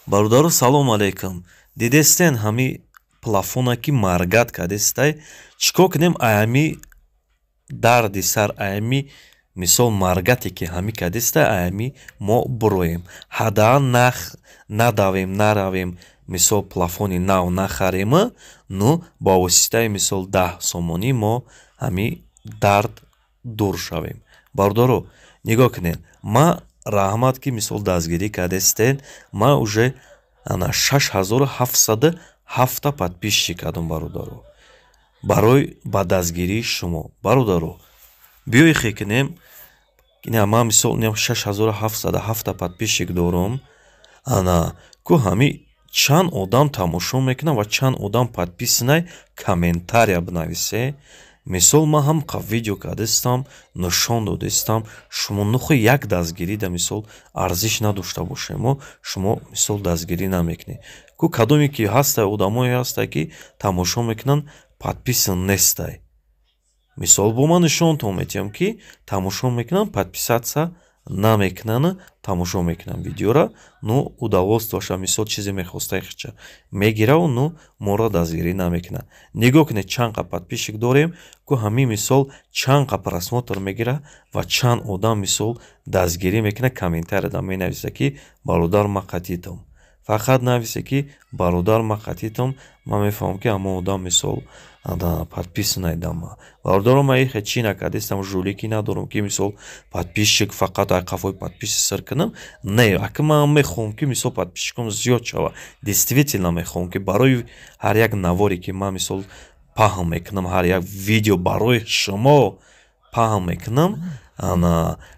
Бародаро салом алейкум. Дидестен ҳами плафона ки маргат кадестай, чикор кунем аями дарди сар, аями мисол маргате ки ҳами кадестай, аями мо буроем. Ҳадаа надавем, наравем, мисол плафони нав нахарем, ну ба воситаи мисол 10 сомонӣ мо ҳами дард дур шавем. Бародаро нигоҳ кунед, ма раҳмат ки мисол дастгирӣ кардестен, ма уже 6707 подписчик кардам бародаро. Барои ба дастгирии шумо бародаро биёй хе кунем. Ма мисол 6707 подписчик дорам. Ку ҳами чанд одам тамошо мекунад ва чанд одам подписанай, комментария бинависе. Мисол ман ҳамқа видео кардестам, нишон додестам, шумо нухо як дастгирӣ да мисол арзиш надошта бошемо, шумо мисол дастгирӣ намекунед. Ку кадоме ки ҳастай, одамое ҳастай ки тамошо мекунанд, подписан нестай. Мисол бо ман нишонтон метиҳам ки тамошо мекунанд, подписатсия намекунанд, тамошо мекунанд видеора, ну удоволствияша мисол чизе мехостаи хича мегирав, ну моро дастгирӣ намекунад. Нигоҳ кунед чанд қа подписчик дорем, ку ҳами мисол чанд қа просмотр мегира ва чанд одам мисол дастгирӣ мекунад, комментарияда менависа ки бародар ма қатитам. Фақат нависе ки бародар ма қатитам, ман мефаҳмам ки ҳамон одам мисол подписанай дама. Бародаро ма ихе чӣ накардестам, жӯликӣ надорам ки мисол подписчик фақат ай қафои подписи сар кунам. Не, ака ман мехоҳам ки мисол подписчикам зиёд шава. Действительно мехоҳам ки барои ҳар як наворе ки ман мисол паҳн мекунам, ҳар як видео барои шумо паҳн мекунам,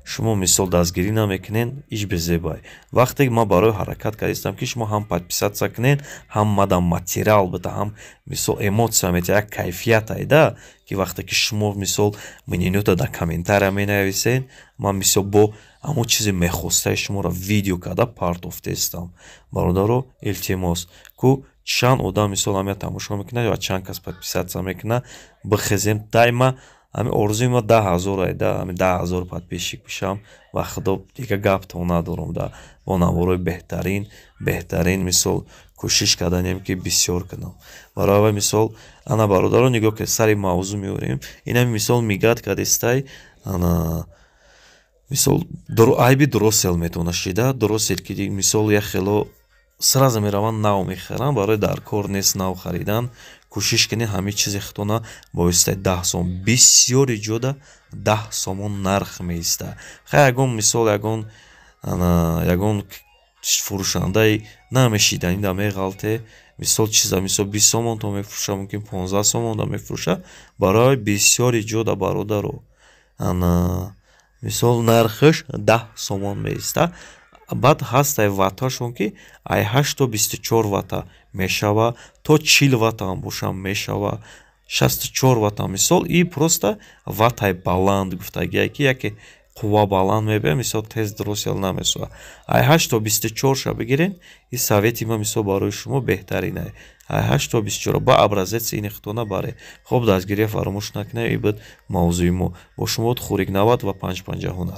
шумо мисол дастгирӣ намекунед, иш безебай. Вақте ки ман барои ҳаракат кардестам ки шумо ҳам подписатсия кунед, ҳам мадам материал албатта ҳам мисол эмотсия мета, як кайфият айда, ки вақте ки шумо мисол мнениёта дар комментария менависед, ман мисол бо ҳамон чизе мехостаи шуморо видео карда партофтестам. Бародаро илтимос, ку чанд одам мисол ҳамя тамошо мекунад ва чанд кас подписатсия мекунад, бихезем дайма ҳами орзуи ма 10,000 айда, ҳами 10,000 подписчик бишам ва худо дига гапто надорам да бо наворои беҳтарин мисол кӯшиш карданем ки бисёр кунам. Барои ҳавай мисол бародаро нигоҳ кунед, сари мавзӯъ меорем. Инами мисол мигад кадестай, мисол айби дросел метавона шида, дросел ки мисол як хело сразу мераванд нав мехаранд, барои дар кор нест нав харидан. Кӯшиш кунед ҳамин чизе худона бо воситаи 10 сомон, бисёри ҷода 10 сомон нарх меиста. Хай ягон мисол ягон фурӯшандаи намешиданӣ да меғалте, мисол чиза мисол 20 сомон то мефурӯша, мумкин 15 сомон да мефурӯша, барои бисёри ҷода бародаро мисол нархаш 10 сомон меиста. Баъд ҳастай ватташон ки ай 8 то 24 ватта мешава, то 40 ватта ҳам бошам мешава, 64 ватта мисол. И просто ваттаи баланд гуфтагия ки яке қувва баланд мебия, мисол тез дросел намесоя. Ай 8 то 24 ша бигирен, и совети ма мисол барои шумо беҳтаринай. Ай 8 то 24 ба образец ини худона баре. Хоб дастгирия фаромӯш накунед, и буд мавзӯи мо. Бо шумо Хурик 90 ва 550.